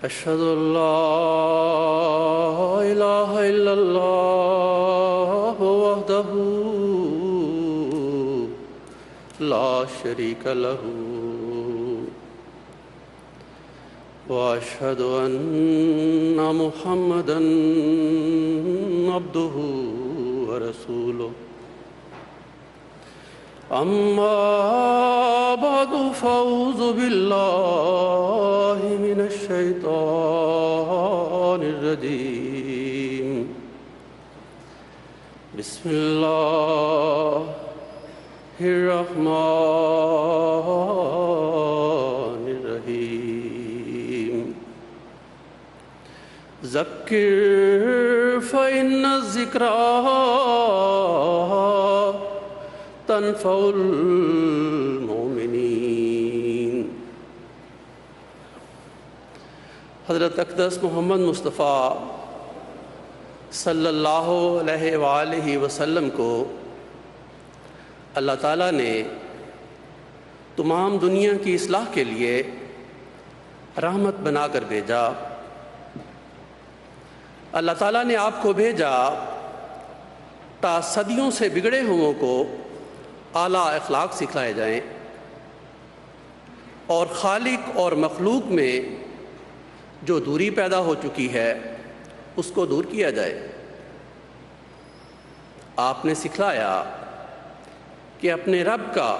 أشهد أن لا إله إلا الله وحده لا شريك له وأشهد أن محمدًا عبده ورسوله أما بعد فأعوذ بالله من الشيطان الرجيم بسم الله الرحمن الرحيم ذكر فإن الذكرى تنفع المؤمنین۔ حضرت اقدس محمد مصطفیٰ صلی اللہ علیہ وآلہ وسلم کو اللہ تعالیٰ نے تمام دنیا کی اصلاح کے لیے رحمت بنا کر بھیجا۔ اللہ تعالیٰ نے آپ کو بھیجا تا صدیوں سے بگڑے ہوئوں کو اعلیٰ اخلاق سکھلائے جائیں اور خالق اور مخلوق میں جو دوری پیدا ہو چکی ہے اس کو دور کیا جائے۔ آپ نے سکھلایا کہ اپنے رب کا،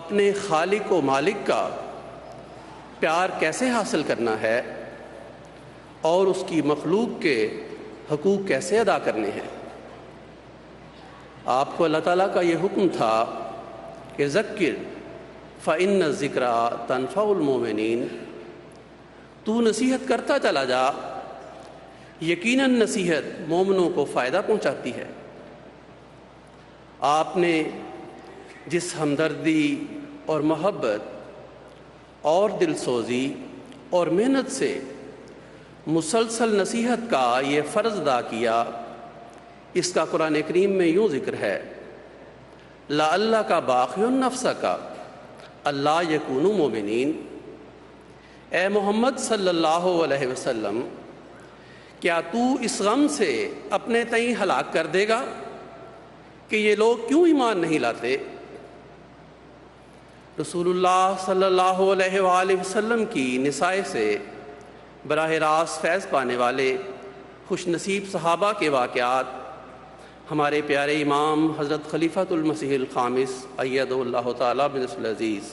اپنے خالق و مالک کا پیار کیسے حاصل کرنا ہے اور اس کی مخلوق کے حقوق کیسے ادا کرنے ہیں۔ آپ کو اللہ تعالیٰ کا یہ حکم تھا کہ ذکر فإن الذکریٰ تنفع المؤمنین، تو نصیحت کرتا چلا جا، یقیناً نصیحت مومنوں کو فائدہ پہنچاتی ہے۔ آپ نے جس ہمدردی اور محبت اور دل سوزی اور محنت سے مسلسل نصیحت کا یہ فرض ادا کیا، اس کا قرآن کریم میں یوں ذکر ہے، لعلک باخع نفسک الا یکونوا مؤمنین۔ اے محمد صلی اللہ علیہ وسلم، کیا تو اس غم سے اپنے تئیں ہلاک کر دے گا کہ یہ لوگ کیوں ایمان نہیں لاتے؟ رسول اللہ صلی اللہ علیہ وآلہ وسلم کی نساء سے براہ راست فیض پانے والے خوش نصیب صحابہ کے واقعات ہمارے پیارے امام حضرت خلیفۃ المسیح الخامس ایدہ اللہ تعالیٰ بنصر العزیز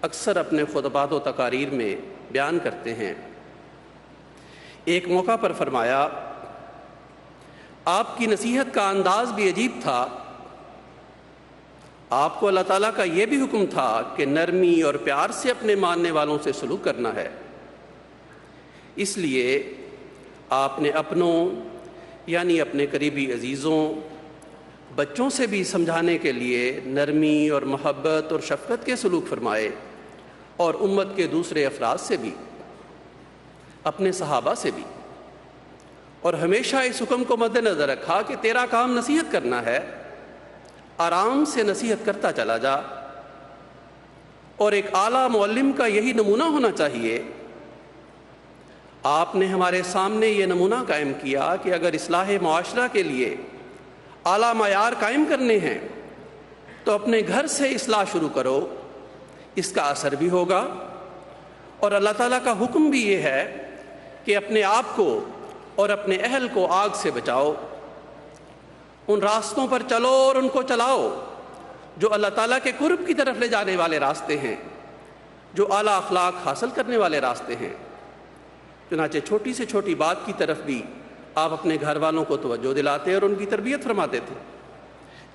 اکثر اپنے خطبات و تقاریر میں بیان کرتے ہیں۔ ایک موقع پر فرمایا، آپ کی نصیحت کا انداز بھی عجیب تھا۔ آپ کو اللہ تعالیٰ کا یہ بھی حکم تھا کہ نرمی اور پیار سے اپنے ماننے والوں سے سلوک کرنا ہے۔ اس لیے آپ نے اپنوں یعنی اپنے قریبی عزیزوں، بچوں سے بھی سمجھانے کے لیے نرمی اور محبت اور شفقت کے سلوک فرمائے، اور امت کے دوسرے افراد سے بھی، اپنے صحابہ سے بھی، اور ہمیشہ اس حکم کو مد نظر رکھا کہ تیرا کام نصیحت کرنا ہے، آرام سے نصیحت کرتا چلا جا۔ اور ایک اعلیٰ معلم کا یہی نمونہ ہونا چاہیے۔ آپ نے ہمارے سامنے یہ نمونہ قائم کیا کہ اگر اصلاح معاشرہ کے لیے اعلیٰ معیار قائم کرنے ہیں تو اپنے گھر سے اصلاح شروع کرو، اس کا اثر بھی ہوگا۔ اور اللہ تعالیٰ کا حکم بھی یہ ہے کہ اپنے آپ کو اور اپنے اہل کو آگ سے بچاؤ، ان راستوں پر چلو اور ان کو چلاؤ جو اللہ تعالیٰ کے قرب کی طرف لے جانے والے راستے ہیں، جو اعلیٰ اخلاق حاصل کرنے والے راستے ہیں۔ چنانچہ چھوٹی سے چھوٹی بات کی طرف بھی آپ اپنے گھر والوں کو توجہ دلاتے اور ان کی تربیت فرماتے تھے،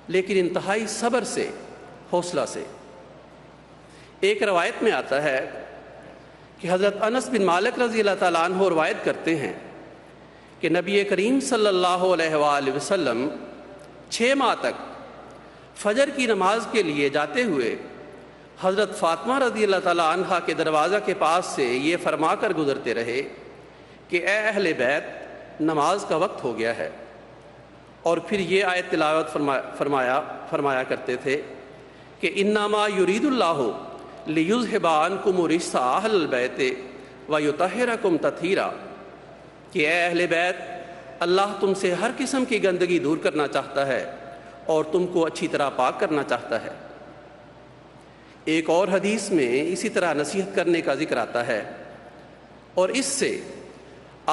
لیکن انتہائی صبر سے، حوصلہ سے۔ ایک روایت میں آتا ہے کہ حضرت انس بن مالک رضی اللہ تعالیٰ عنہ روایت کرتے ہیں کہ نبی کریم صلی اللہ علیہ وآلہ وسلم 6 ماہ تک فجر کی نماز کے لیے جاتے ہوئے حضرت فاطمہ رضی اللہ تعالیٰ عنہ کے دروازہ کے پاس سے یہ فرما کر گزرتے رہے کہ اے اہل بیت، نماز کا وقت ہو گیا ہے۔ اور پھر یہ آیت تلاوت فرمایا کرتے تھے کہ انما یرید اللہ لیذھب عنکم الرجس اہل البیت وَيُطَهِّرَكُمْ تَطْهِيرًا کہ اے اہل بیت، اللہ تم سے ہر قسم کی گندگی دور کرنا چاہتا ہے اور تم کو اچھی طرح پاک کرنا چاہتا ہے۔ ایک اور حدیث میں اسی طرح نصیحت کرنے کا ذکر آتا ہے، اور اس سے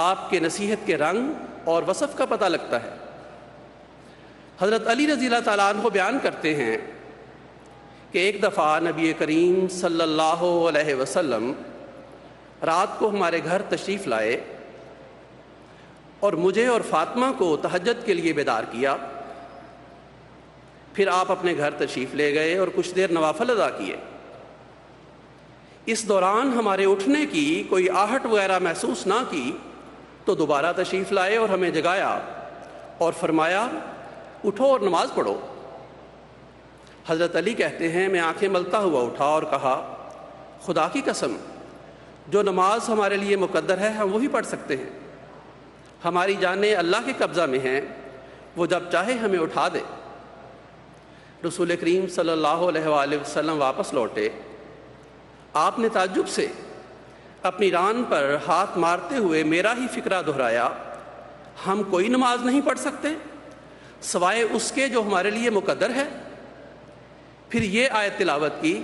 آپ کے نصیحت کے رنگ اور وصف کا پتہ لگتا ہے۔ حضرت علی رضی اللہ تعالیٰ عنہ بیان کرتے ہیں کہ ایک دفعہ نبی کریم صلی اللہ علیہ وسلم رات کو ہمارے گھر تشریف لائے اور مجھے اور فاطمہ کو تہجد کے لیے بیدار کیا۔ پھر آپ اپنے گھر تشریف لے گئے اور کچھ دیر نوافل ادا کیے۔ اس دوران ہمارے اٹھنے کی کوئی آہٹ وغیرہ محسوس نہ کی تو دوبارہ تشریف لائے اور ہمیں جگایا اور فرمایا اٹھو اور نماز پڑھو۔ حضرت علی کہتے ہیں میں آنکھیں ملتا ہوا اٹھا اور کہا خدا کی قسم، جو نماز ہمارے لیے مقدر ہے ہم وہی پڑھ سکتے ہیں، ہماری جانیں اللہ کے قبضہ میں ہیں، وہ جب چاہے ہمیں اٹھا دے۔ رسول کریم صلی اللہ علیہ وآلہ وسلم واپس لوٹے۔ آپ نے تعجب سے اپنی ران پر ہاتھ مارتے ہوئے میرا ہی فکرہ دہرایا، ہم کوئی نماز نہیں پڑھ سکتے سوائے اس کے جو ہمارے لیے مقدر ہے؟ پھر یہ آیت تلاوت کی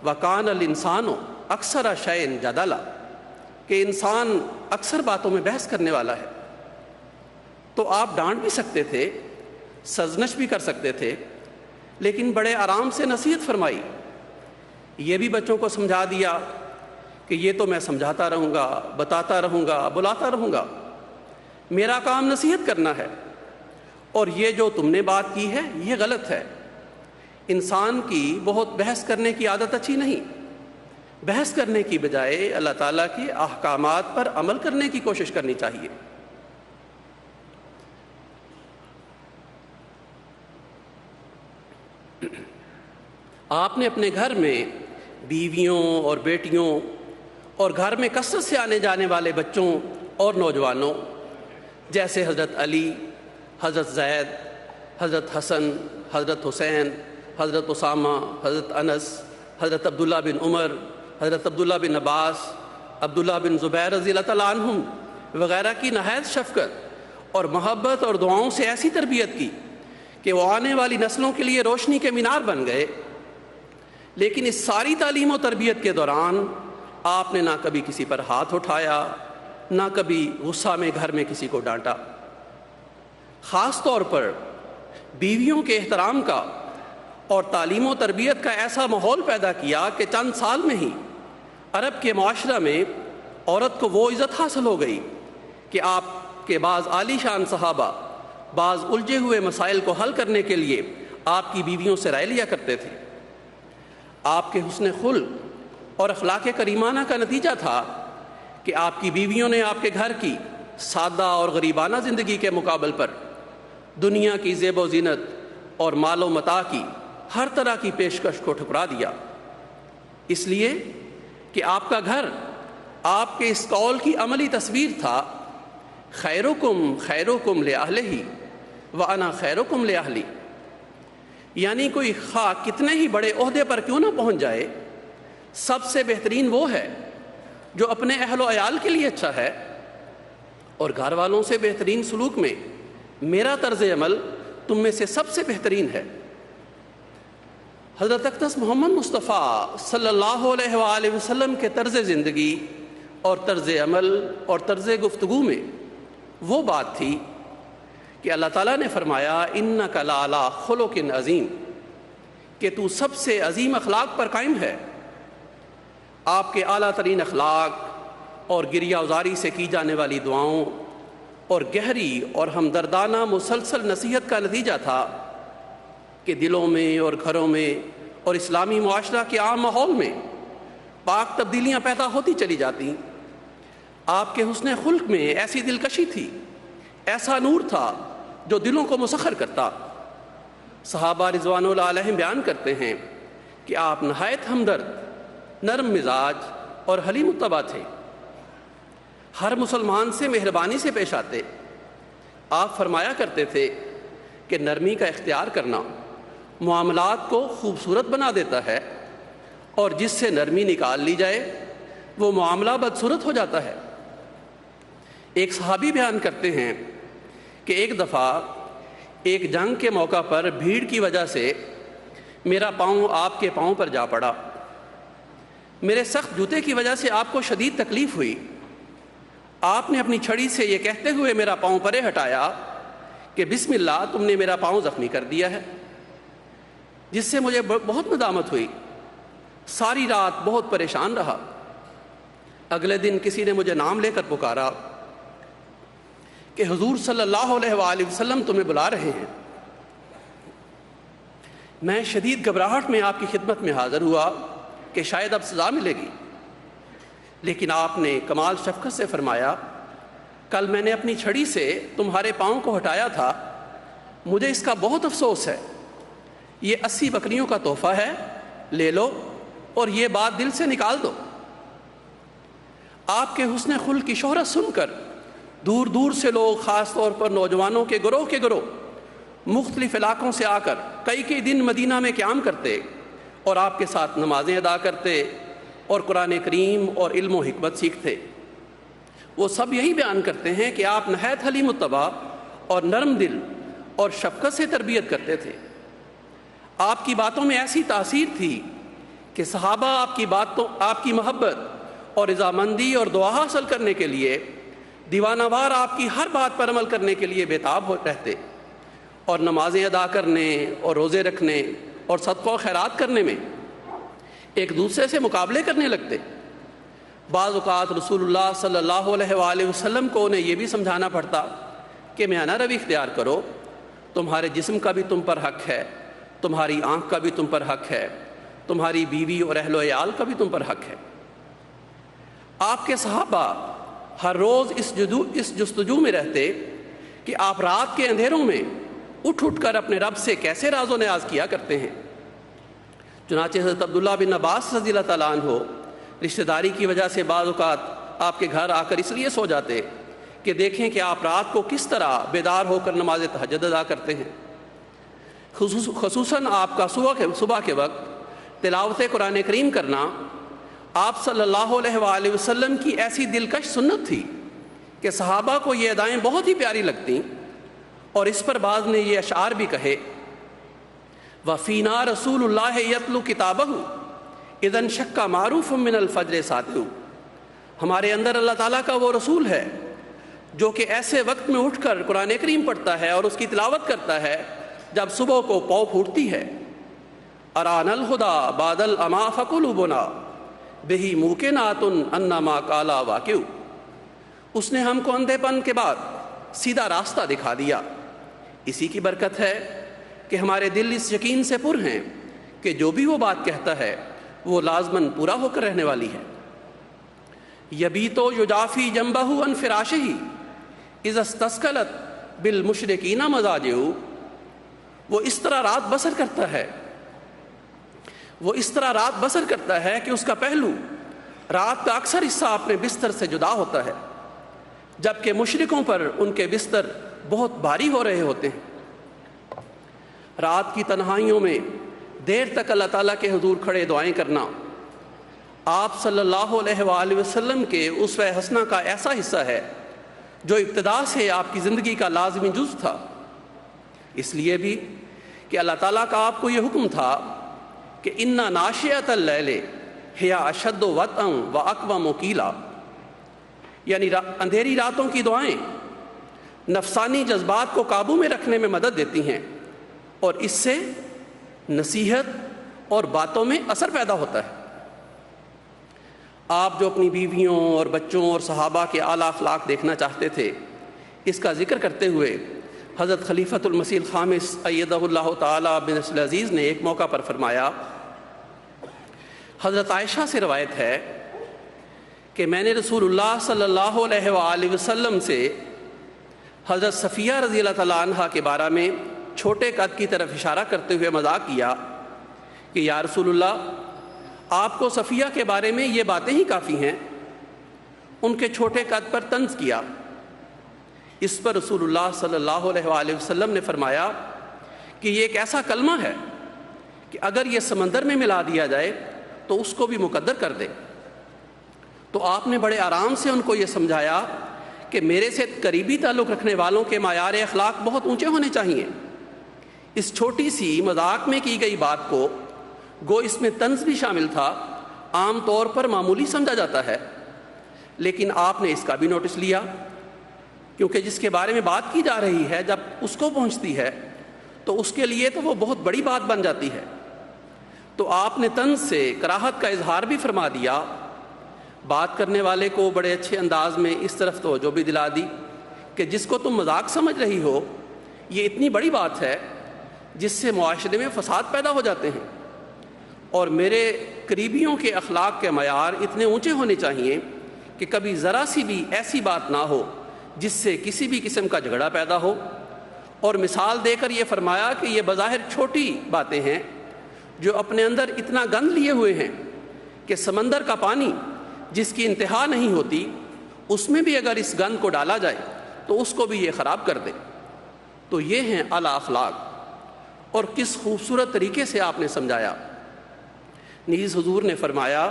وَكَانَ الْإِنسَانُ أَكْثَرَ شَيْءٍ جَدَلًا کہ انسان اکثر باتوں میں بحث کرنے والا ہے۔ تو آپ ڈانٹ بھی سکتے تھے، سرزنش بھی کر سکتے تھے، لیکن بڑے آرام سے نصیحت فرمائی۔ یہ بھی بچوں کو سمجھا دیا کہ یہ تو میں سمجھاتا رہوں گا، بتاتا رہوں گا، بلاتا رہوں گا، میرا کام نصیحت کرنا ہے، اور یہ جو تم نے بات کی ہے یہ غلط ہے۔ انسان کی بہت بحث کرنے کی عادت اچھی نہیں، بحث کرنے کی بجائے اللہ تعالیٰ کے احکامات پر عمل کرنے کی کوشش کرنی چاہیے۔ آپ نے اپنے گھر میں بیویوں اور بیٹیوں اور گھر میں کثرت سے آنے جانے والے بچوں اور نوجوانوں جیسے حضرت علی، حضرت زید، حضرت حسن، حضرت حسین، حضرت اسامہ، حضرت انس، حضرت عبداللہ بن عمر، حضرت عبداللہ بن عباس، عبداللہ بن زبیر رضی اللہ تعالیٰ عنہم وغیرہ کی نہایت شفقت اور محبت اور دعاؤں سے ایسی تربیت کی کہ وہ آنے والی نسلوں کے لیے روشنی کے مینار بن گئے۔ لیکن اس ساری تعلیم و تربیت کے دوران آپ نے نہ کبھی کسی پر ہاتھ اٹھایا، نہ کبھی غصہ میں گھر میں کسی کو ڈانٹا۔ خاص طور پر بیویوں کے احترام کا اور تعلیم و تربیت کا ایسا ماحول پیدا کیا کہ چند سال میں ہی عرب کے معاشرہ میں عورت کو وہ عزت حاصل ہو گئی کہ آپ کے بعض عالی شان صحابہ بعض الجھے ہوئے مسائل کو حل کرنے کے لیے آپ کی بیویوں سے رائے لیا کرتے تھے۔ آپ کے حسن خلق اور اخلاق کریمانہ کا نتیجہ تھا کہ آپ کی بیویوں نے آپ کے گھر کی سادہ اور غریبانہ زندگی کے مقابل پر دنیا کی زیب و زینت اور مال و متاع کی ہر طرح کی پیشکش کو ٹھکرا دیا، اس لیے کہ آپ کا گھر آپ کے اس قول کی عملی تصویر تھا خیرکم خیرکم لأہلہ وأنا خیرکم لأہلی، یعنی کوئی خواہ کتنے ہی بڑے عہدے پر کیوں نہ پہنچ جائے، سب سے بہترین وہ ہے جو اپنے اہل و عیال کے لیے اچھا ہے، اور گھر والوں سے بہترین سلوک میں میرا طرز عمل تم میں سے سب سے بہترین ہے۔ حضرت اقدس محمد مصطفیٰ صلی اللہ علیہ وآلہ وسلم کے طرز زندگی اور طرز عمل اور طرز گفتگو میں وہ بات تھی کہ اللہ تعالیٰ نے فرمایا اِنَّكَ لَعَلَىٰ خُلُقٍ عظیم کہ تو سب سے عظیم اخلاق پر قائم ہے۔ آپ کے اعلیٰ ترین اخلاق اور گریہ ازاری سے کی جانے والی دعاؤں اور گہری اور ہمدردانہ مسلسل نصیحت کا نتیجہ تھا کہ دلوں میں اور گھروں میں اور اسلامی معاشرہ کے عام ماحول میں پاک تبدیلیاں پیدا ہوتی چلی جاتی۔ آپ کے حسن خلق میں ایسی دلکشی تھی، ایسا نور تھا جو دلوں کو مسخر کرتا۔ صحابہ رضوان اللہ علیہم بیان کرتے ہیں کہ آپ نہایت ہمدرد، نرم مزاج اور حلیم الطبع تھے، ہر مسلمان سے مہربانی سے پیش آتے۔ آپ فرمایا کرتے تھے کہ نرمی کا اختیار کرنا معاملات کو خوبصورت بنا دیتا ہے، اور جس سے نرمی نکال لی جائے وہ معاملہ بدصورت ہو جاتا ہے۔ ایک صحابی بیان کرتے ہیں کہ ایک دفعہ ایک جنگ کے موقع پر بھیڑ کی وجہ سے میرا پاؤں آپ کے پاؤں پر جا پڑا۔ میرے سخت جوتے کی وجہ سے آپ کو شدید تکلیف ہوئی۔ آپ نے اپنی چھڑی سے یہ کہتے ہوئے میرا پاؤں پرے ہٹایا کہ بسم اللہ، تم نے میرا پاؤں زخمی کر دیا ہے، جس سے مجھے بہت ندامت ہوئی۔ ساری رات بہت پریشان رہا۔ اگلے دن کسی نے مجھے نام لے کر پکارا کہ حضور صلی اللہ علیہ وآلہ وسلم تمہیں بلا رہے ہیں۔ میں شدید گھبراہٹ میں آپ کی خدمت میں حاضر ہوا کہ شاید اب سزا ملے گی، لیکن آپ نے کمال شفقت سے فرمایا، کل میں نے اپنی چھڑی سے تمہارے پاؤں کو ہٹایا تھا، مجھے اس کا بہت افسوس ہے۔ یہ 80 بکریوں کا تحفہ ہے، لے لو اور یہ بات دل سے نکال دو۔ آپ کے حسن خلق کی شہرت سن کر دور دور سے لوگ، خاص طور پر نوجوانوں کے گروہ مختلف علاقوں سے آ کر کئی دن مدینہ میں قیام کرتے اور آپ کے ساتھ نمازیں ادا کرتے اور قرآن کریم اور علم و حکمت سیکھتے۔ وہ سب یہی بیان کرتے ہیں کہ آپ نہایت حلیم الطبع اور نرم دل اور شفقت سے تربیت کرتے تھے۔ آپ کی باتوں میں ایسی تاثیر تھی کہ صحابہ آپ کی محبت اور رضامندی اور دعا حاصل کرنے کے لیے دیوانہ وار آپ کی ہر بات پر عمل کرنے کے لیے بےتاب رہتے اور نمازیں ادا کرنے اور روزے رکھنے اور صدقہ و خیرات کرنے میں ایک دوسرے سے مقابلے کرنے لگتے۔ بعض اوقات رسول اللہ صلی اللہ علیہ وآلہ وسلم کو انہیں یہ بھی سمجھانا پڑتا کہ میانہ روی اختیار کرو، تمہارے جسم کا بھی تم پر حق ہے، تمہاری آنکھ کا بھی تم پر حق ہے، تمہاری بیوی اور اہل و عیال کا بھی تم پر حق ہے۔ آپ کے صحابہ ہر روز اس جستجو میں رہتے کہ آپ رات کے اندھیروں میں اٹھ کر اپنے رب سے کیسے راز و نیاز کیا کرتے ہیں۔ چنانچہ حضرت عبداللہ بن عباس رضی اللہ تعالیٰ عنہ رشتہ داری کی وجہ سے بعض اوقات آپ کے گھر آ کر اس لیے سو جاتے کہ دیکھیں کہ آپ رات کو کس طرح بیدار ہو کر نماز تہجد ادا کرتے ہیں۔ خصوصاً آپ کا صبح کے وقت تلاوت قرآن کریم کرنا آپ صلی اللہ علیہ وآلہ وسلم کی ایسی دلکش سنت تھی کہ صحابہ کو یہ ادائیں بہت ہی پیاری لگتیں، اور اس پر بعض نے یہ اشعار بھی کہے، وَفِينَا رَسُولُ اللَّهِ يَتْلُو كِتَابَهُ اِذًا شَكَّ مَعْرُوفٌ مِّنَ الْفَجْرِ سَاطِعُ۔ ہمارے اندر اللہ تعالیٰ کا وہ رسول ہے جو کہ ایسے وقت میں اٹھ کر قرآن کریم پڑھتا ہے اور اس کی تلاوت کرتا ہے جب صبح کو پاؤں پھوٹتی ہے۔ ارانا الہدا بعد الاما فقلوبنا بہی موقنات انما قالا واقع۔ اس نے ہم کو اندھے پن کے بعد سیدھا راستہ دکھا دیا۔ اسی کی برکت ہے کہ ہمارے دل اس یقین سے پر ہیں کہ جو بھی وہ بات کہتا ہے وہ لازماً پورا ہو کر رہنے والی ہے۔ یبیتو یجافی جنبہ عن فراشہ اذا استثقلت بالمشرکین مضاجع۔ وہ اس طرح رات بسر کرتا ہے کہ اس کا پہلو رات کا اکثر حصہ اپنے بستر سے جدا ہوتا ہے، جبکہ مشرکوں پر ان کے بستر بہت بھاری ہو رہے ہوتے ہیں۔ رات کی تنہائیوں میں دیر تک اللہ تعالیٰ کے حضور کھڑے دعائیں کرنا آپ صلی اللہ علیہ وآلہ وسلم کے اسوہ حسنہ کا ایسا حصہ ہے جو ابتدا سے آپ کی زندگی کا لازمی جز تھا۔ اس لیے بھی کہ اللہ تعالیٰ کا آپ کو یہ حکم تھا کہ اِنَّ ناشئۃ اللیل ہی اشد وطئا واقوم قیلا، یعنی اندھیری راتوں کی دعائیں نفسانی جذبات کو قابو میں رکھنے میں مدد دیتی ہیں اور اس سے نصیحت اور باتوں میں اثر پیدا ہوتا ہے۔ آپ جو اپنی بیویوں اور بچوں اور صحابہ کے اعلیٰ اخلاق دیکھنا چاہتے تھے، اس کا ذکر کرتے ہوئے حضرت خلیفۃ المسیح الخامس ایدہ اللہ تعالی بن نصر العزیز نے ایک موقع پر فرمایا، حضرت عائشہ سے روایت ہے کہ میں نے رسول اللہ صلی اللہ علیہ وآلہ وسلم سے حضرت صفیہ رضی اللہ تعالیٰ عنہ کے بارے میں چھوٹے قد کی طرف اشارہ کرتے ہوئے مذاق کیا کہ یا رسول اللہ، آپ کو صفیہ کے بارے میں یہ باتیں ہی کافی ہیں۔ ان کے چھوٹے قد پر طنز کیا۔ اس پر رسول اللہ صلی اللہ علیہ وآلہ وسلم نے فرمایا کہ یہ ایک ایسا کلمہ ہے کہ اگر یہ سمندر میں ملا دیا جائے تو اس کو بھی مقدر کر دے۔ تو آپ نے بڑے آرام سے ان کو یہ سمجھایا کہ میرے سے قریبی تعلق رکھنے والوں کے معیار اخلاق بہت اونچے ہونے چاہیے۔ اس چھوٹی سی مذاق میں کی گئی بات کو، گو اس میں طنز بھی شامل تھا، عام طور پر معمولی سمجھا جاتا ہے، لیکن آپ نے اس کا بھی نوٹس لیا، کیونکہ جس کے بارے میں بات کی جا رہی ہے جب اس کو پہنچتی ہے تو اس کے لیے تو وہ بہت بڑی بات بن جاتی ہے۔ تو آپ نے طنز سے کراہت کا اظہار بھی فرما دیا، بات کرنے والے کو بڑے اچھے انداز میں اس طرف توجہ بھی دلا دی کہ جس کو تم مذاق سمجھ رہی ہو، یہ اتنی بڑی بات ہے جس سے معاشرے میں فساد پیدا ہو جاتے ہیں، اور میرے قریبیوں کے اخلاق کے معیار اتنے اونچے ہونے چاہیے کہ کبھی ذرا سی بھی ایسی بات نہ ہو جس سے کسی بھی قسم کا جھگڑا پیدا ہو۔ اور مثال دے کر یہ فرمایا کہ یہ بظاہر چھوٹی باتیں ہیں جو اپنے اندر اتنا گند لیے ہوئے ہیں کہ سمندر کا پانی جس کی انتہا نہیں ہوتی، اس میں بھی اگر اس گند کو ڈالا جائے تو اس کو بھی یہ خراب کر دے۔ تو یہ ہیں اعلیٰ اخلاق، اور کس خوبصورت طریقے سے آپ نے سمجھایا۔ نیز حضور نے فرمایا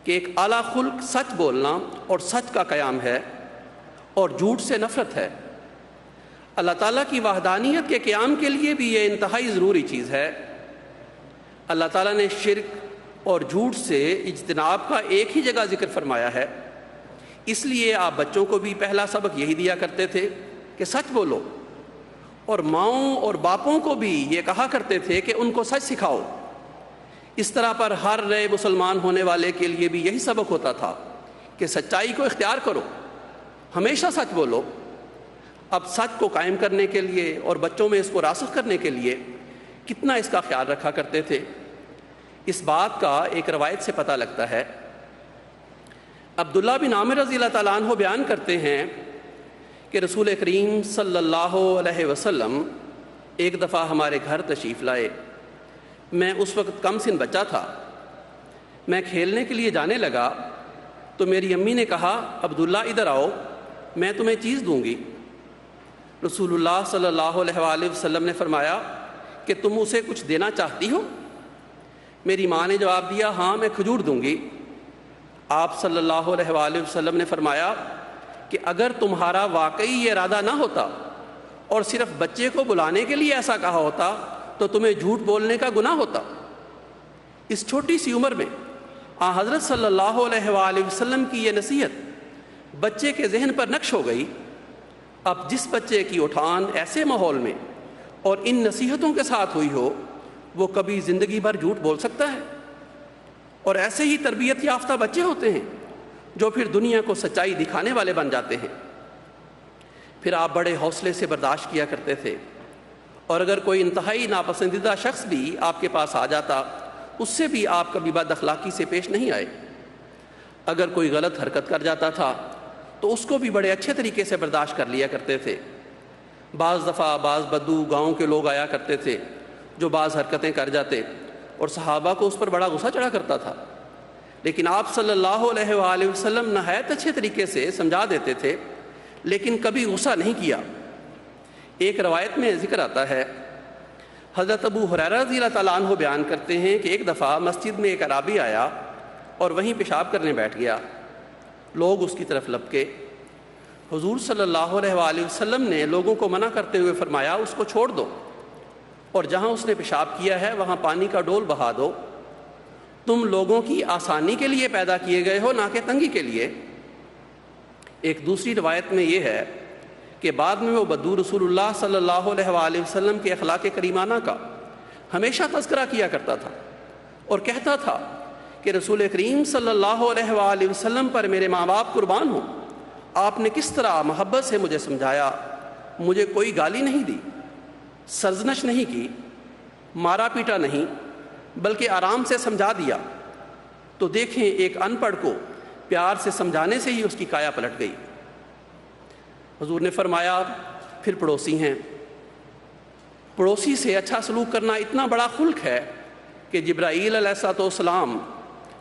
کہ ایک اعلیٰ خلق سچ بولنا اور سچ کا قیام ہے، اور جھوٹ سے نفرت ہے۔ اللہ تعالیٰ کی وحدانیت کے قیام کے لیے بھی یہ انتہائی ضروری چیز ہے۔ اللہ تعالیٰ نے شرک اور جھوٹ سے اجتناب کا ایک ہی جگہ ذکر فرمایا ہے، اس لیے آپ بچوں کو بھی پہلا سبق یہی دیا کرتے تھے کہ سچ بولو، اور ماؤں اور باپوں کو بھی یہ کہا کرتے تھے کہ ان کو سچ سکھاؤ۔ اس طرح پر ہر نئے مسلمان ہونے والے کے لیے بھی یہی سبق ہوتا تھا کہ سچائی کو اختیار کرو، ہمیشہ سچ بولو۔ اب سچ کو قائم کرنے کے لیے اور بچوں میں اس کو راسخ کرنے کے لیے کتنا اس کا خیال رکھا کرتے تھے، اس بات کا ایک روایت سے پتہ لگتا ہے۔ عبداللہ بن عامر رضی اللہ تعالیٰ عنہ بیان کرتے ہیں کہ رسول کریم صلی اللہ علیہ وسلم ایک دفعہ ہمارے گھر تشریف لائے۔ میں اس وقت کم سن بچہ تھا۔ میں کھیلنے کے لیے جانے لگا تو میری امی نے کہا، عبداللہ ادھر آؤ، میں تمہیں چیز دوں گی۔ رسول اللہ صلی اللہ علیہ وآلہ وسلم نے فرمایا کہ تم اسے کچھ دینا چاہتی ہو؟ میری ماں نے جواب دیا، ہاں میں کھجور دوں گی۔ آپ صلی اللہ علیہ وآلہ وسلم نے فرمایا کہ اگر تمہارا واقعی یہ ارادہ نہ ہوتا اور صرف بچے کو بلانے کے لیے ایسا کہا ہوتا تو تمہیں جھوٹ بولنے کا گناہ ہوتا۔ اس چھوٹی سی عمر میں حضرت صلی اللہ علیہ وآلہ وسلم کی یہ نصیحت بچے کے ذہن پر نقش ہو گئی۔ اب جس بچے کی اٹھان ایسے ماحول میں اور ان نصیحتوں کے ساتھ ہوئی ہو، وہ کبھی زندگی بھر جھوٹ بول سکتا ہے؟ اور ایسے ہی تربیت یافتہ بچے ہوتے ہیں جو پھر دنیا کو سچائی دکھانے والے بن جاتے ہیں۔ پھر آپ بڑے حوصلے سے برداشت کیا کرتے تھے، اور اگر کوئی انتہائی ناپسندیدہ شخص بھی آپ کے پاس آ جاتا، اس سے بھی آپ کبھی بد اخلاقی سے پیش نہیں آئے۔ اگر کوئی غلط حرکت کر جاتا تھا تو اس کو بھی بڑے اچھے طریقے سے برداشت کر لیا کرتے تھے۔ بعض دفعہ بعض بدو گاؤں کے لوگ آیا کرتے تھے جو بعض حرکتیں کر جاتے، اور صحابہ کو اس پر بڑا غصہ چڑھا کرتا تھا، لیکن آپ صلی اللہ علیہ وآلہ وسلم نہایت اچھے طریقے سے سمجھا دیتے تھے، لیکن کبھی غصہ نہیں کیا۔ ایک روایت میں ذکر آتا ہے، حضرت ابو ہریرہ رضی اللہ تعالیٰ عنہ بیان کرتے ہیں کہ ایک دفعہ مسجد میں ایک اعرابی آیا اور وہیں پیشاب کرنے بیٹھ گیا۔ لوگ اس کی طرف لپکے۔ حضور صلی اللہ علیہ وآلہ وسلم نے لوگوں کو منع کرتے ہوئے فرمایا، اس کو چھوڑ دو، اور جہاں اس نے پیشاب کیا ہے وہاں پانی کا ڈول بہا دو۔ تم لوگوں کی آسانی کے لیے پیدا کیے گئے ہو، نہ کہ تنگی کے لیے۔ ایک دوسری روایت میں یہ ہے کہ بعد میں وہ بدو رسول اللہ صلی اللہ علیہ وآلہ وسلم کے اخلاق کریمانہ کا ہمیشہ تذکرہ کیا کرتا تھا، اور کہتا تھا کہ رسول کریم صلی اللہ علیہ وآلہ وسلم پر میرے ماں باپ قربان ہوں، آپ نے کس طرح محبت سے مجھے سمجھایا، مجھے کوئی گالی نہیں دی، سرزنش نہیں کی، مارا پیٹا نہیں، بلکہ آرام سے سمجھا دیا۔ تو دیکھیں، ایک ان پڑھ کو پیار سے سمجھانے سے ہی اس کی کایا پلٹ گئی۔ حضور نے فرمایا، پھر پڑوسی ہیں، پڑوسی سے اچھا سلوک کرنا اتنا بڑا خلق ہے کہ جبرائیل علیہ السلام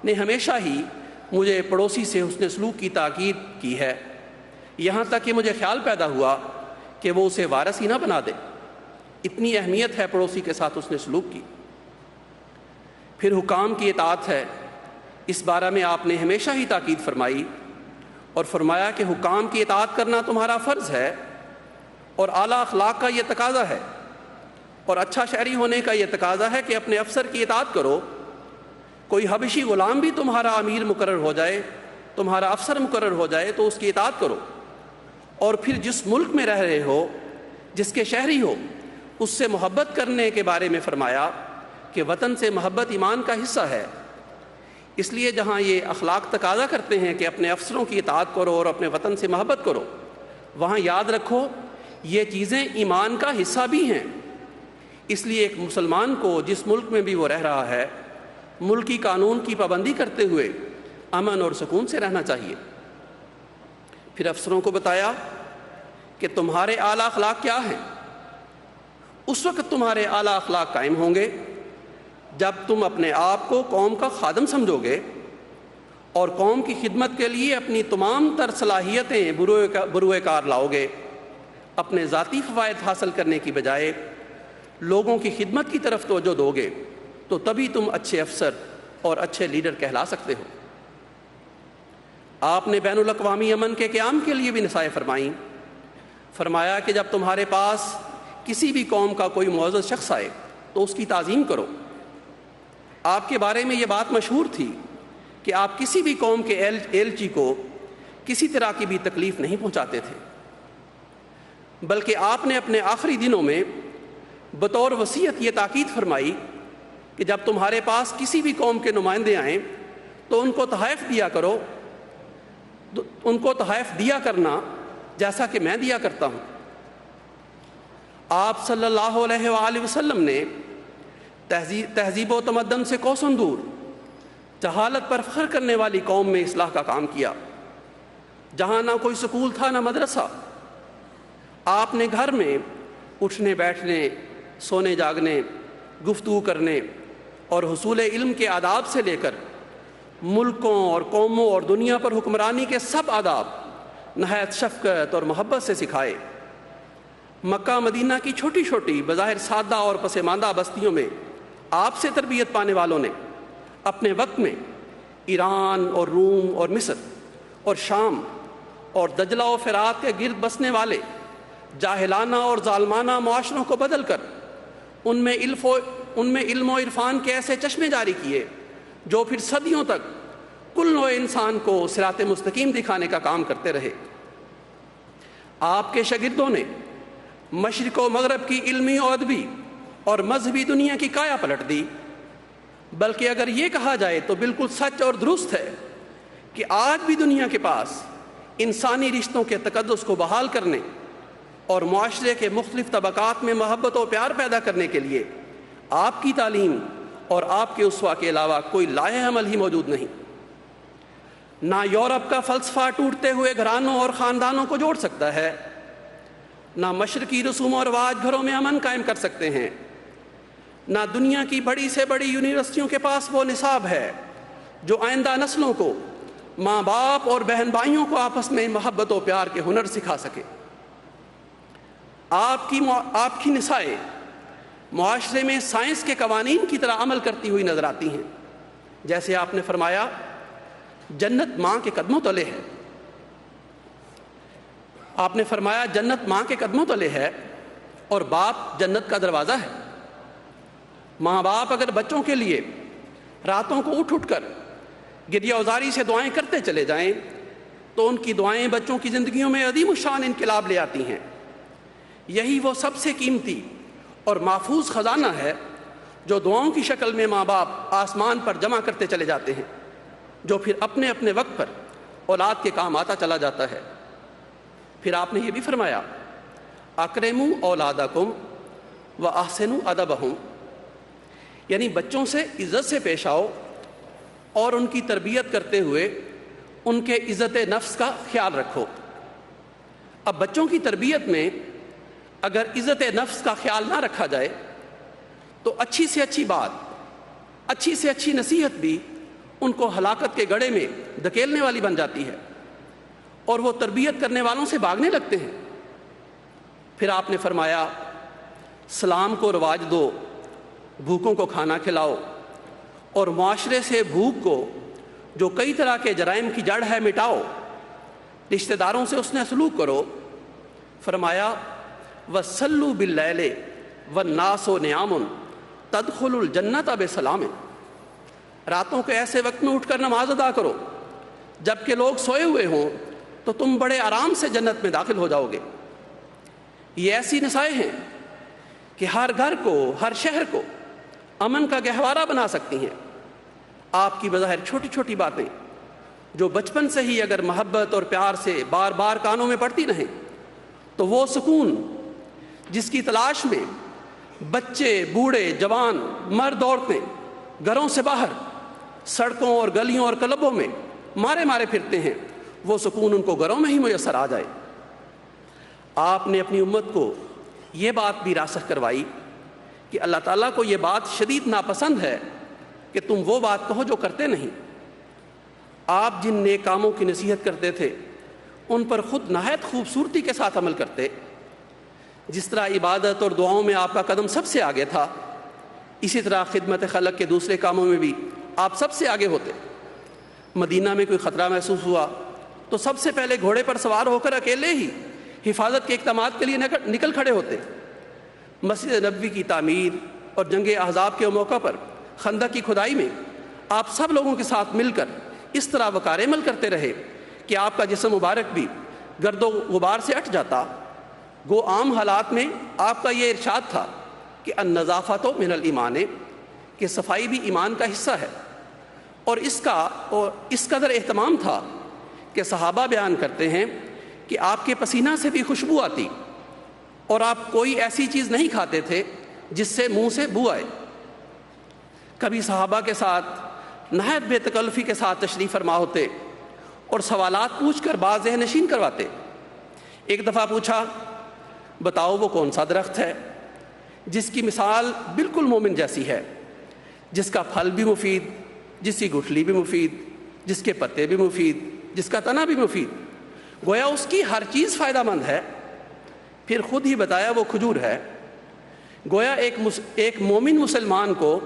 نے ہمیشہ ہی مجھے پڑوسی سے حسن سلوک کی تاکید کی ہے، یہاں تک کہ مجھے خیال پیدا ہوا کہ وہ اسے وارث ہی نہ بنا دے۔ اتنی اہمیت ہے پڑوسی کے ساتھ حسن سلوک کی۔ پھر حکام کی اطاعت ہے، اس بارے میں آپ نے ہمیشہ ہی تاکید فرمائی اور فرمایا کہ حکام کی اطاعت کرنا تمہارا فرض ہے اور اعلیٰ اخلاق کا یہ تقاضا ہے اور اچھا شہری ہونے کا یہ تقاضا ہے کہ اپنے افسر کی اطاعت کرو۔ کوئی حبشی غلام بھی تمہارا امیر مقرر ہو جائے، تمہارا افسر مقرر ہو جائے تو اس کی اطاعت کرو، اور پھر جس ملک میں رہ رہے ہو، جس کے شہری ہو، اس سے محبت کرنے کے بارے میں فرمایا کہ وطن سے محبت ایمان کا حصہ ہے۔ اس لیے جہاں یہ اخلاق تقاضا کرتے ہیں کہ اپنے افسروں کی اطاعت کرو اور اپنے وطن سے محبت کرو، وہاں یاد رکھو یہ چیزیں ایمان کا حصہ بھی ہیں۔ اس لیے ایک مسلمان کو جس ملک میں بھی وہ رہ رہا ہے، ملکی قانون کی پابندی کرتے ہوئے امن اور سکون سے رہنا چاہیے۔ پھر افسروں کو بتایا کہ تمہارے اعلیٰ اخلاق کیا ہیں۔ اس وقت تمہارے اعلیٰ اخلاق قائم ہوں گے جب تم اپنے آپ کو قوم کا خادم سمجھو گے اور قوم کی خدمت کے لیے اپنی تمام تر صلاحیتیں بروئے کار لاؤ گے، اپنے ذاتی فوائد حاصل کرنے کی بجائے لوگوں کی خدمت کی طرف توجہ دو گے، تو تبھی تم اچھے افسر اور اچھے لیڈر کہلا سکتے ہو۔ آپ نے بین الاقوامی امن کے قیام کے لیے بھی نصائح فرمائیں۔ فرمایا کہ جب تمہارے پاس کسی بھی قوم کا کوئی معزز شخص آئے تو اس کی تعظیم کرو۔ آپ کے بارے میں یہ بات مشہور تھی کہ آپ کسی بھی قوم کے ایلچی کو کسی طرح کی بھی تکلیف نہیں پہنچاتے تھے، بلکہ آپ نے اپنے آخری دنوں میں بطور وصیت یہ تاکید فرمائی کہ جب تمہارے پاس کسی بھی قوم کے نمائندے آئیں تو ان کو تحائف دیا کرو، ان کو تحائف دیا کرنا جیسا کہ میں دیا کرتا ہوں۔ آپ صلی اللہ علیہ وآلہ وسلم نے تہذیب و تمدن سے کوسوں دور جہالت پر فخر کرنے والی قوم میں اصلاح کا کام کیا، جہاں نہ کوئی سکول تھا نہ مدرسہ۔ آپ نے گھر میں اٹھنے بیٹھنے، سونے جاگنے، گفتگو کرنے اور حصول علم کے آداب سے لے کر ملکوں اور قوموں اور دنیا پر حکمرانی کے سب آداب نہایت شفقت اور محبت سے سکھائے۔ مکہ مدینہ کی چھوٹی چھوٹی بظاہر سادہ اور پسماندہ بستیوں میں آپ سے تربیت پانے والوں نے اپنے وقت میں ایران اور روم اور مصر اور شام اور دجلہ و فرات کے گرد بسنے والے جاہلانہ اور ظالمانہ معاشروں کو بدل کر ان میں علم و عرفان کے ایسے چشمے جاری کیے جو پھر صدیوں تک کل نوع انسان کو صراط مستقیم دکھانے کا کام کرتے رہے۔ آپ کے شاگردوں نے مشرق و مغرب کی علمی و ادبی اور مذہبی دنیا کی کایا پلٹ دی، بلکہ اگر یہ کہا جائے تو بالکل سچ اور درست ہے کہ آج بھی دنیا کے پاس انسانی رشتوں کے تقدس کو بحال کرنے اور معاشرے کے مختلف طبقات میں محبت و پیار پیدا کرنے کے لیے آپ کی تعلیم اور آپ کے اسوہ کے علاوہ کوئی لائحہ عمل ہی موجود نہیں۔ نہ یورپ کا فلسفہ ٹوٹتے ہوئے گھرانوں اور خاندانوں کو جوڑ سکتا ہے، نہ مشرقی رسوم و رواج گھروں میں امن قائم کر سکتے ہیں، نہ دنیا کی بڑی سے بڑی یونیورسٹیوں کے پاس وہ نصاب ہے جو آئندہ نسلوں کو، ماں باپ اور بہن بھائیوں کو آپس میں محبت و پیار کے ہنر سکھا سکے۔ آپ کی نصائح معاشرے میں سائنس کے قوانین کی طرح عمل کرتی ہوئی نظر آتی ہیں۔ جیسے آپ نے فرمایا جنت ماں کے قدموں تلے ہے۔ آپ نے فرمایا جنت ماں کے قدموں تلے ہے اور باپ جنت کا دروازہ ہے۔ ماں باپ اگر بچوں کے لیے راتوں کو اٹھ اٹھ کر گریہ وزاری سے دعائیں کرتے چلے جائیں تو ان کی دعائیں بچوں کی زندگیوں میں عظیم الشان انقلاب لے آتی ہیں۔ یہی وہ سب سے قیمتی اور محفوظ خزانہ ہے جو دعاؤں کی شکل میں ماں باپ آسمان پر جمع کرتے چلے جاتے ہیں، جو پھر اپنے اپنے وقت پر اولاد کے کام آتا چلا جاتا ہے۔ پھر آپ نے یہ بھی فرمایا اکرموا اولادکم واحسنوا ادبہم، یعنی بچوں سے عزت سے پیش آؤ اور ان کی تربیت کرتے ہوئے ان کے عزت نفس کا خیال رکھو۔ اب بچوں کی تربیت میں اگر عزت نفس کا خیال نہ رکھا جائے تو اچھی سے اچھی بات، اچھی سے اچھی نصیحت بھی ان کو ہلاکت کے گڑھے میں دھکیلنے والی بن جاتی ہے اور وہ تربیت کرنے والوں سے بھاگنے لگتے ہیں۔ پھر آپ نے فرمایا سلام کو رواج دو، بھوکوں کو کھانا کھلاؤ اور معاشرے سے بھوک کو جو کئی طرح کے جرائم کی جڑ ہے مٹاؤ، رشتہ داروں سے اس نے سلوک کرو۔ فرمایا وَصَلُّوا بِاللَّيْلِ وَالنَّاسُ نِيَامٌ تَدْخُلُوا الْجَنَّةَ بِسَلَامٍ، راتوں کے ایسے وقت میں اٹھ کر نماز ادا کرو جب کہ لوگ سوئے ہوئے ہوں، تو تم بڑے آرام سے جنت میں داخل ہو جاؤ گے۔ یہ ایسی نصائح ہیں کہ ہر گھر کو، ہر شہر کو امن کا گہوارہ بنا سکتی ہیں۔ آپ کی بظاہر چھوٹی چھوٹی باتیں جو بچپن سے ہی اگر محبت اور پیار سے بار بار کانوں میں پڑتی رہیں، تو وہ سکون جس کی تلاش میں بچے، بوڑھے، جوان، مرد، عورتیں گھروں سے باہر سڑکوں اور گلیوں اور کلبوں میں مارے مارے پھرتے ہیں، وہ سکون ان کو گھروں میں ہی میسر آ جائے۔ آپ نے اپنی امت کو یہ بات بھی راسخ کروائی کہ اللہ تعالیٰ کو یہ بات شدید ناپسند ہے کہ تم وہ بات کہو جو کرتے نہیں۔ آپ جن نیک کاموں کی نصیحت کرتے تھے ان پر خود نہایت خوبصورتی کے ساتھ عمل کرتے۔ جس طرح عبادت اور دعاؤں میں آپ کا قدم سب سے آگے تھا، اسی طرح خدمت خلق کے دوسرے کاموں میں بھی آپ سب سے آگے ہوتے۔ مدینہ میں کوئی خطرہ محسوس ہوا تو سب سے پہلے گھوڑے پر سوار ہو کر اکیلے ہی حفاظت کے اقدامات کے لیے نکل کھڑے ہوتے۔ مسجد نبوی کی تعمیر اور جنگ احزاب کے موقع پر خندق کی کھدائی میں آپ سب لوگوں کے ساتھ مل کر اس طرح وقار عمل کرتے رہے کہ آپ کا جسم مبارک بھی گرد و غبار سے اٹھ جاتا۔ گو عام حالات میں آپ کا یہ ارشاد تھا کہ النظافۃ من الایمان، کہ صفائی بھی ایمان کا حصہ ہے، اور اس قدر اہتمام تھا کہ صحابہ بیان کرتے ہیں کہ آپ کے پسینہ سے بھی خوشبو آتی، اور آپ کوئی ایسی چیز نہیں کھاتے تھے جس سے منہ سے بو آئے۔ کبھی صحابہ کے ساتھ نہایت بے تکلفی کے ساتھ تشریف فرما ہوتے اور سوالات پوچھ کر بات ذہن نشین کرواتے۔ ایک دفعہ پوچھا، بتاؤ وہ کون سا درخت ہے جس کی مثال بالکل مومن جیسی ہے، جس کا پھل بھی مفید، جس کی گٹھلی بھی مفید، جس کے پتے بھی مفید، جس کا تنا بھی مفید، گویا اس کی ہر چیز فائدہ مند ہے۔ پھر خود ہی بتایا وہ کھجور ہے۔ گویا ایک مومن مسلمان کو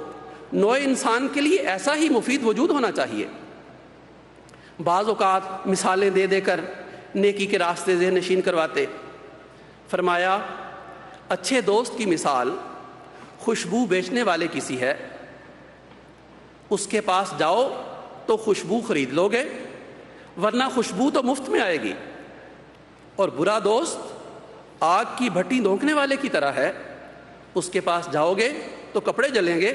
نوع انسان کے لیے ایسا ہی مفید وجود ہونا چاہیے۔ بعض اوقات مثالیں دے دے کر نیکی کے راستے ذہن نشین کرواتے۔ فرمایا اچھے دوست کی مثال خوشبو بیچنے والے کی سی ہے، اس کے پاس جاؤ تو خوشبو خرید لو گے، ورنہ خوشبو تو مفت میں آئے گی۔ اور برا دوست آگ کی بھٹی دھونکنے والے کی طرح ہے، اس کے پاس جاؤ گے تو کپڑے جلیں گے،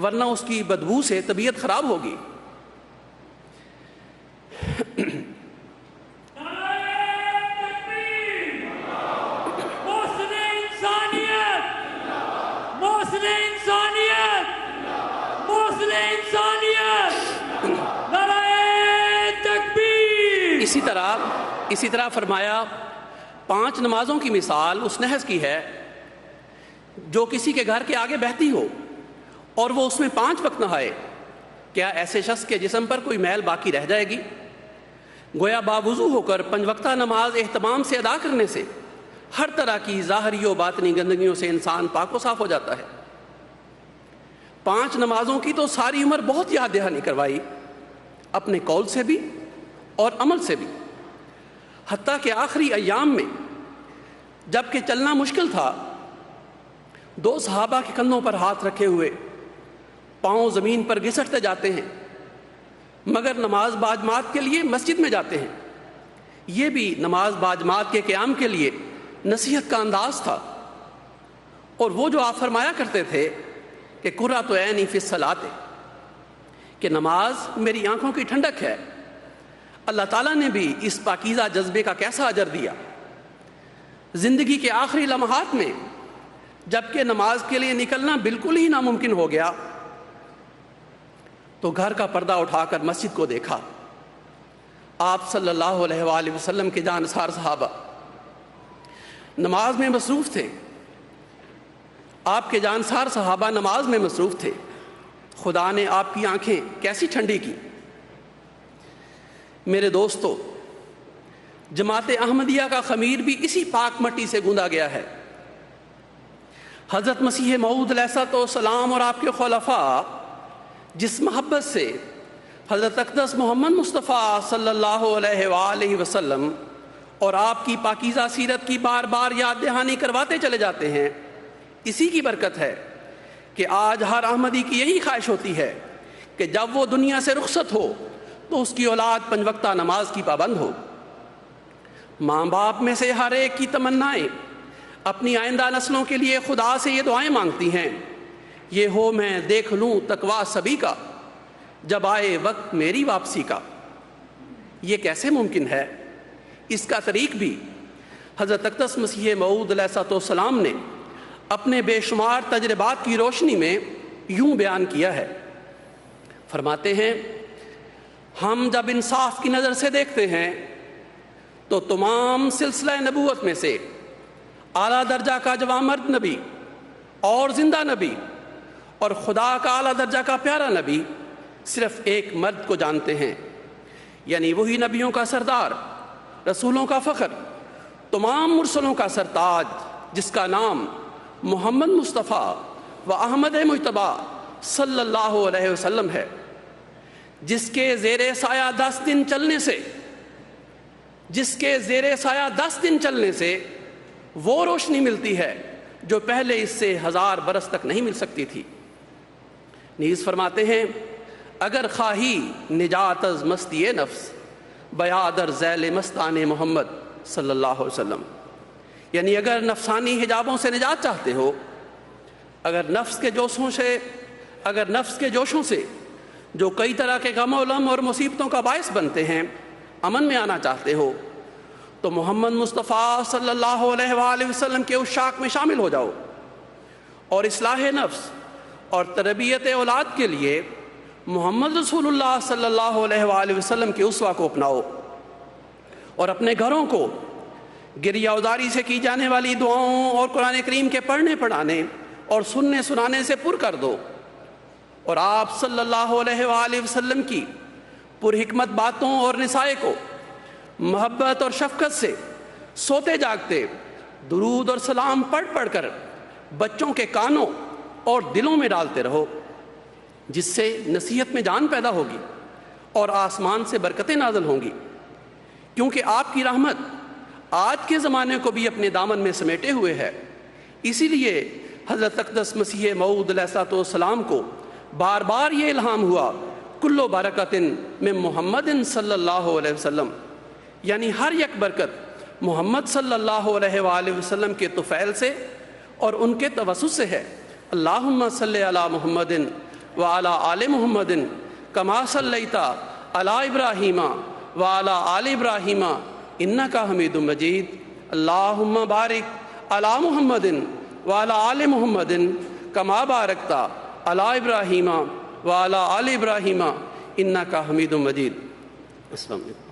ورنہ اس کی بدبو سے طبیعت خراب ہوگی۔ اسی طرح فرمایا 5 نمازوں کی مثال اس نہر کی ہے جو کسی کے گھر کے آگے بہتی ہو اور وہ اس میں 5 وقت نہائے، کیا ایسے شخص کے جسم پر کوئی میل باقی رہ جائے گی؟ گویا باوضو ہو کر 5 وقتہ نماز اہتمام سے ادا کرنے سے ہر طرح کی ظاہری و باطنی گندگیوں سے انسان پاک و صاف ہو جاتا ہے۔ 5 نمازوں کی تو ساری عمر بہت یاد دہانی کروائی، اپنے قول سے بھی اور عمل سے بھی، حتیٰ کہ آخری ایام میں جب کہ چلنا مشکل تھا، 2 صحابہ کے کندھوں پر ہاتھ رکھے ہوئے پاؤں زمین پر گھسٹتے جاتے ہیں، مگر نماز باجماعت کے لیے مسجد میں جاتے ہیں۔ یہ بھی نماز باجماعت کے قیام کے لیے نصیحت کا انداز تھا۔ اور وہ جو آپ فرمایا کرتے تھے کہ قرۃ عینی فی الصلاۃ، کہ نماز میری آنکھوں کی ٹھنڈک ہے، اللہ تعالیٰ نے بھی اس پاکیزہ جذبے کا کیسا اجر دیا۔ زندگی کے آخری لمحات میں جب کہ نماز کے لیے نکلنا بالکل ہی ناممکن ہو گیا، تو گھر کا پردہ اٹھا کر مسجد کو دیکھا۔ آپ صلی اللہ علیہ وآلہ وسلم کے جانثار صحابہ نماز میں مصروف تھے، آپ کے جانثار صحابہ نماز میں مصروف تھے۔ خدا نے آپ کی آنکھیں کیسی ٹھنڈی کی۔ میرے دوستو، جماعت احمدیہ کا خمیر بھی اسی پاک مٹی سے گوندا گیا ہے۔ حضرت مسیح موعود علیہ السلام اور آپ کے خلفاء جس محبت سے حضرت اقدس محمد مصطفیٰ صلی اللہ علیہ وآلہ وسلم اور آپ کی پاکیزہ سیرت کی بار بار یاد دہانی کرواتے چلے جاتے ہیں۔ اسی کی برکت ہے کہ آج ہر احمدی کی یہی خواہش ہوتی ہے کہ جب وہ دنیا سے رخصت ہو تو اس کی اولاد 5 وقتہ نماز کی پابند ہو۔ ماں باپ میں سے ہر ایک کی تمنائیں اپنی آئندہ نسلوں کے لیے خدا سے یہ دعائیں مانگتی ہیں، یہ ہو میں دیکھ لوں تقویٰ سبھی کا، جب آئے وقت میری واپسی کا۔ یہ کیسے ممکن ہے؟ اس کا طریق بھی حضرت اقدس مسیح موعود علیہ الصلوۃ والسلام نے اپنے بے شمار تجربات کی روشنی میں یوں بیان کیا ہے۔ فرماتے ہیں، ہم جب انصاف کی نظر سے دیکھتے ہیں تو تمام سلسلہ نبوت میں سے اعلیٰ درجہ کا جوان مرد نبی اور زندہ نبی اور خدا کا اعلیٰ درجہ کا پیارا نبی صرف ایک مرد کو جانتے ہیں، یعنی وہی نبیوں کا سردار، رسولوں کا فخر، تمام مرسلوں کا سرتاج، جس کا نام محمد مصطفیٰ و احمد مجتبیٰ صلی اللہ علیہ وسلم ہے، جس کے زیر سایہ 10 دن چلنے سے وہ روشنی ملتی ہے جو پہلے اس سے 1000 برس تک نہیں مل سکتی تھی۔ نیز فرماتے ہیں، اگر خواہی نجات از مستی نفس بیادر ذیل مستان محمد صلی اللہ علیہ وسلم، یعنی اگر نفسانی حجابوں سے نجات چاہتے ہو، اگر نفس کے جوشوں سے جو کئی طرح کے غم و غم اور مصیبتوں کا باعث بنتے ہیں امن میں آنا چاہتے ہو، تو محمد مصطفیٰ صلی اللہ علیہ وآلہ وسلم کے عشاق میں شامل ہو جاؤ اور اصلاح نفس اور تربیت اولاد کے لیے محمد رسول اللہ صلی اللہ علیہ وآلہ وسلم کے اسوہ کو اپناؤ اور اپنے گھروں کو گریہ ازاری سے کی جانے والی دعاؤں اور قرآن کریم کے پڑھنے پڑھانے اور سننے سنانے سے پر کر دو، اور آپ صلی اللہ علیہ وآلہ وسلم کی پرحکمت باتوں اور نصائح کو محبت اور شفقت سے سوتے جاگتے درود اور سلام پڑھ پڑھ کر بچوں کے کانوں اور دلوں میں ڈالتے رہو، جس سے نصیحت میں جان پیدا ہوگی اور آسمان سے برکتیں نازل ہوں گی، کیونکہ آپ کی رحمت آج کے زمانے کو بھی اپنے دامن میں سمیٹے ہوئے ہے۔ اسی لیے حضرت اقدس مسیح موعود علیہ الصلوۃ والسلام کو بار بار یہ الہام ہوا، کلو برکت من محمد صلی اللہ علیہ وسلم، یعنی ہر یک برکت محمد صلی اللہ علیہ وآلہ وسلم کے طفیل سے اور ان کے توسط سے ہے۔ اللہم صلی علی محمد وعلی آل محمد کما صلیت علی ابراہیم وعلی آل ابراہیم انک حمید مجید۔ اللہم بارک علی محمد وعلی آل محمد کما بارکت علی ابراہیم وعلی آل ابراہیم انک حمید مجید۔ السلام علیکم۔